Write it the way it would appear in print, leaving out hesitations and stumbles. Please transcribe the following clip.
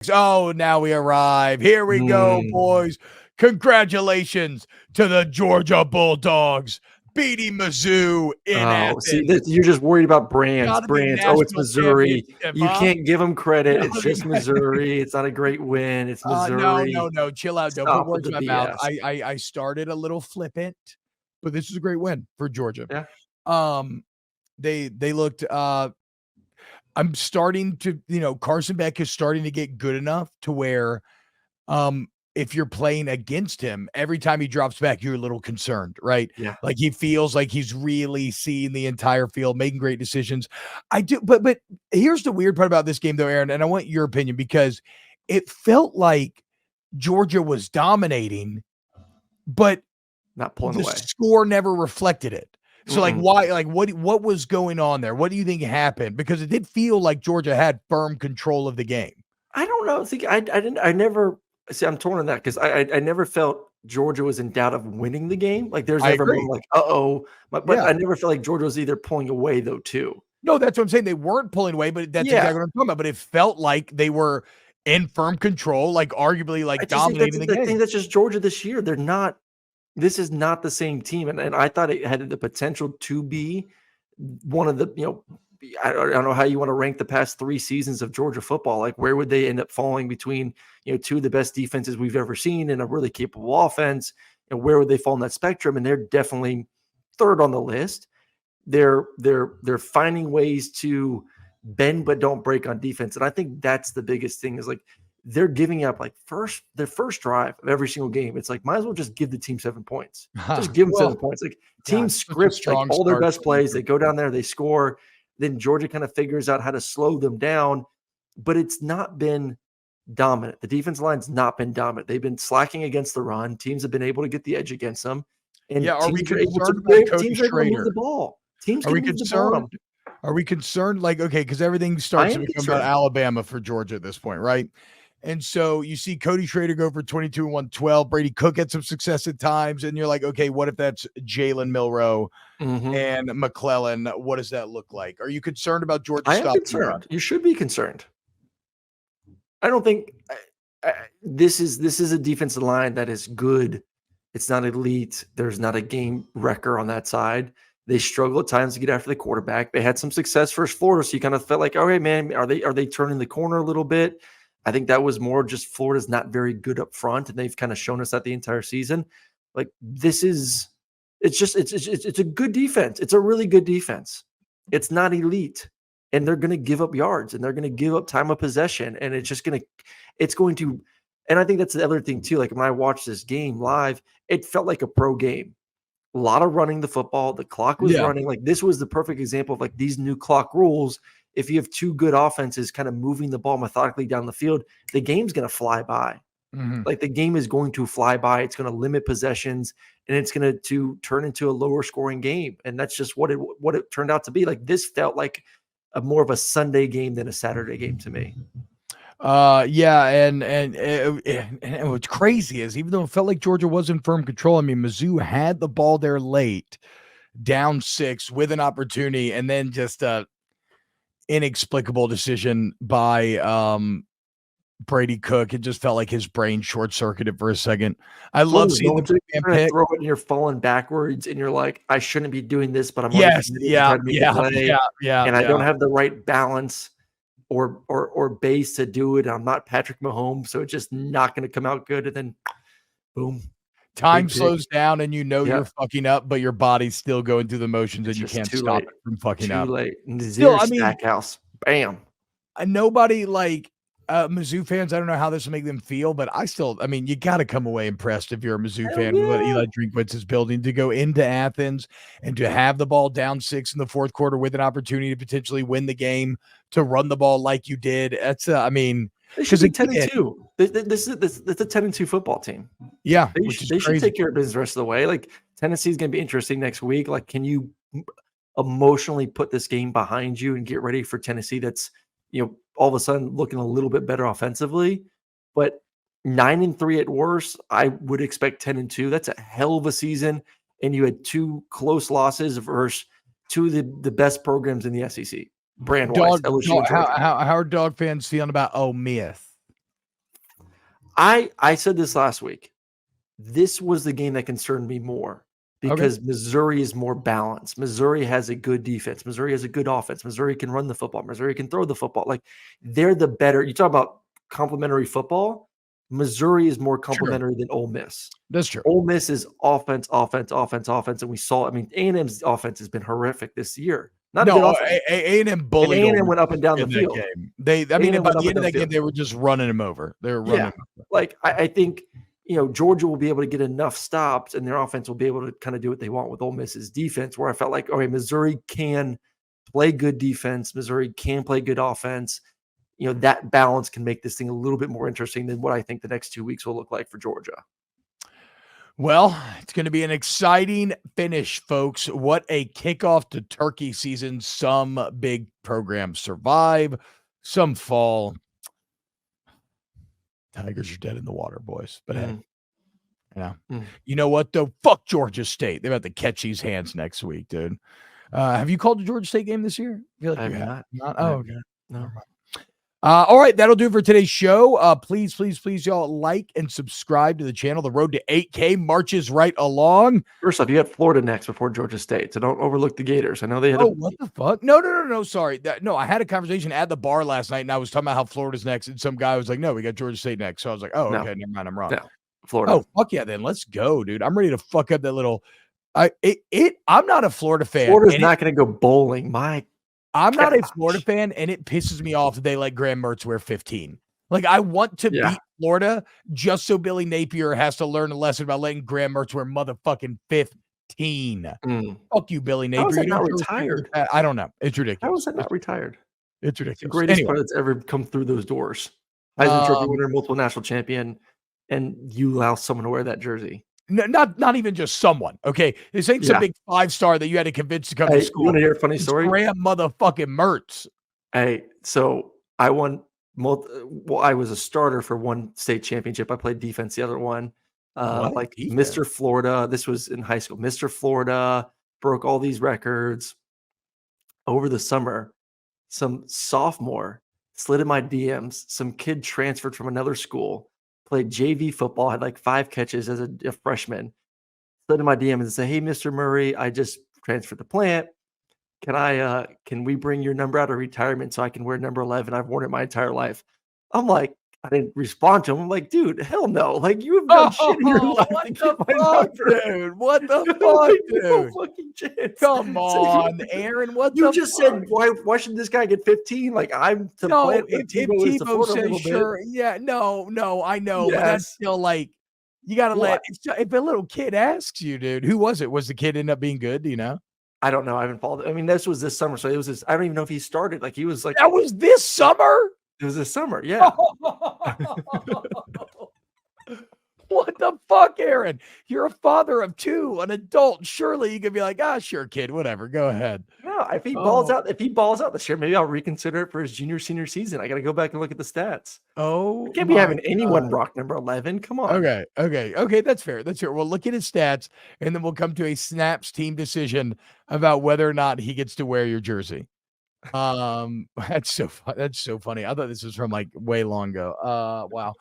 Oh, now we arrive. Here we go, boys. Congratulations to the Georgia Bulldogs beating Mizzou in Athens. See, you're just worried about brands. Gotta be Oh, it's Missouri. championship, You huh? can't give them credit. It's just Missouri. It's not a great win. It's Missouri. No. Chill out. Don't put words in my mouth. I started a little flippant, but this is a great win for Georgia. Yeah. They looked. I'm starting to, Carson Beck is starting to get good enough to where, if you're playing against him, every time he drops back, you're a little concerned, right? Yeah. Like he feels like he's really seeing the entire field, making great decisions. I do, but here's the weird part about this game though, Aaron, and I want your opinion because it felt like Georgia was dominating, but not pulling away. The score never reflected it. So why, what was going on there? What do you think happened? Because it did feel like Georgia had firm control of the game. I don't know. I'm torn on that because I never felt Georgia was in doubt of winning the game. Like there's never been like, but I never felt like Georgia was either pulling away though too. No, that's what I'm saying. They weren't pulling away, but that's exactly what I'm talking about. But it felt like they were in firm control, like arguably dominating the game. I think that's just Georgia this year. They're not. This is not the same team, and I thought it had the potential to be one of the. I don't know how you want to rank the past 3 seasons of Georgia football. Like, where would they end up falling between, 2 of the best defenses we've ever seen and a really capable offense? And where would they fall in that spectrum? And they're definitely third on the list. They're finding ways to bend but don't break on defense. And I think that's the biggest thing is like they're giving up their first drive of every single game. It's like, might as well just give the team 7 points. Just give them 7 points. Like teams script like all their best plays. They go down there, they score. Then Georgia kind of figures out how to slow them down, but it's not been dominant. The defense line's not been dominant. They've been slacking against the run. Teams have been able to get the edge against them. And are we concerned about Cody Schrader? The ball. Teams are we concerned? Are we concerned? Because everything starts to become about Alabama for Georgia at this point, right? And so you see Cody Schrader go for 22 and 112. Brady Cook had some success at times, and you're like, okay, what if that's Jalen Milroe and McClellan? What does that look like? Are you concerned about Georgia? I am concerned. You should be concerned. I don't think this is a defensive line that is good. It's not elite. There's not a game wrecker on that side. They struggle at times to get after the quarterback. They had some success versus Florida, so you kind of felt like, okay, man, are they turning the corner a little bit? I think that was more just Florida's not very good up front, and they've kind of shown us that the entire season. Like it's a good defense. It's a really good defense. It's not elite, and they're going to give up yards, and they're going to give up time of possession, and it's going to. And I think that's the other thing too. Like when I watched this game live, it felt like a pro game. A lot of running the football. The clock was running. Like this was the perfect example of like these new clock rules. If you have 2 good offenses kind of moving the ball methodically down the field, the game's going to fly by. Like the game is going to fly by. It's going to limit possessions, and it's going to turn into a lower scoring game. And that's just what it turned out to be. Like this felt like more of a Sunday game than a Saturday game to me. And what's crazy is even though it felt like Georgia was in firm control, I mean, Mizzou had the ball there late, down 6 with an opportunity, and then just inexplicable decision by Brady Cook. It just felt like his brain short-circuited for a second. I love seeing the big man pick. Throw it and you're falling backwards and you're like, I shouldn't be doing this, but I'm and I don't have the right balance or base to do it. I'm not Patrick Mahomes, so it's just not going to come out good. And then boom. Time slows down and you're fucking up, but your body's still going through the motions and you can't stop it from fucking up. Too late. Stackhouse. Bam. Nobody Mizzou fans, I don't know how this will make them feel, but you got to come away impressed if you're a Mizzou fan with what Eli Drinkwitz is building to go into Athens and to have the ball down 6 in the fourth quarter with an opportunity to potentially win the game, to run the ball like you did. That's, they should be 10-2. This is a 10-2 football team. Yeah, they should take care of business the rest of the way. Like Tennessee is going to be interesting next week. Like, can you emotionally put this game behind you and get ready for Tennessee? That's all of a sudden looking a little bit better offensively, but 9-3 at worst. I would expect 10-2. That's a hell of a season, and you had 2 close losses versus 2 of the best programs in the SEC. Brand wise, how are dog fans feeling about Ole Miss? I said this last week. This was the game that concerned me more because Missouri is more balanced. Missouri has a good defense. Missouri has a good offense. Missouri can run the football. Missouri can throw the football. Like they're the better. You talk about complementary football. Missouri is more complementary than Ole Miss. That's true. Ole Miss is offense, and we saw. I mean, A&M's offense has been horrific this year. Not a good offense. A&M bullied. A&M went up and down the field. Game. By the end of that game, they were just running him over. They were running. Yeah. Like I think Georgia will be able to get enough stops, and their offense will be able to kind of do what they want with Ole Miss's defense. Where I felt like, okay, Missouri can play good defense. Missouri can play good offense. That balance can make this thing a little bit more interesting than what I think the next 2 weeks will look like for Georgia. Well, it's going to be an exciting finish, folks. What a kickoff to turkey season. Some big programs survive, some fall. Tigers are dead in the water, boys. But hey, you know what, though? Fuck Georgia State. They're about to catch these hands next week, dude. Have you called the Georgia State game this year? I feel like I have not. Oh, okay. No. All right, that'll do it for today's show. Please, y'all like and subscribe to the channel. The road to 8K marches right along. First off, you got Florida next before Georgia State, so don't overlook the Gators. I know they had. What the fuck? No. Sorry, I had a conversation at the bar last night, and I was talking about how Florida's next, and some guy was like, "No, we got Georgia State next." So I was like, "Oh, okay, never mind, I'm wrong." No, Florida. Oh, fuck yeah, then let's go, dude. I'm ready to fuck up that little. I'm not a Florida fan. Florida's not going to go bowling. I'm not a Florida fan, and it pisses me off that they let Graham Mertz wear 15. Like, I want to beat Florida just so Billy Napier has to learn a lesson about letting Graham Mertz wear motherfucking 15. Fuck you, Billy Napier. How is that not retired? I don't know. It's ridiculous. How is that not retired? It's ridiculous. It's the greatest player that's ever come through those doors. Heisman Trophy winner, multiple national champion, and you allow someone to wear that jersey. No, not even just someone. Okay, this ain't some big 5-star that you had to convince to come to school. You want to hear a funny story? Graham motherfucking Mertz. Hey, so I won. I was a starter for one state championship. I played defense the other one. Mr. Florida. This was in high school. Mr. Florida broke all these records. Over the summer, some sophomore slid in my DMs. Some kid transferred from another school. Played JV football, had like 5 catches as a freshman. Slid in my DM and say, "Hey, Mr. Murray, I just transferred to Plant. Can we bring your number out of retirement so I can wear number 11? I've worn it my entire life." I'm like, I didn't respond to him. I'm like, dude, hell no. Like, you have done shit in your life. What the fuck, dude? What the fuck, dude? No fucking chance. Come on, Aaron. What you the just fuck? said, why should this guy get 15? Like, I'm to no, Plant. if Tebow says sure. Yeah, no, I know. Yes. But that's still like, you got to if a little kid asks you, dude, who was it? Was the kid end up being good? Do you know? I don't know. I haven't followed it. I mean, this was this summer. So it was this. I don't even know if he started. Like, he was like. That was this summer? It was this summer. Yeah. What the fuck, Aaron? You're a father of 2, an adult. Surely you could be like, sure, kid, whatever. Go ahead. No, if he balls out this year, maybe I'll reconsider it for his senior season. I got to go back and look at the stats. Oh, can't be having anyone rock number 11. Come on. Okay. That's fair. We'll look at his stats, and then we'll come to a Snaps team decision about whether or not he gets to wear your jersey. That's so funny. I thought this was from like way long ago. Wow.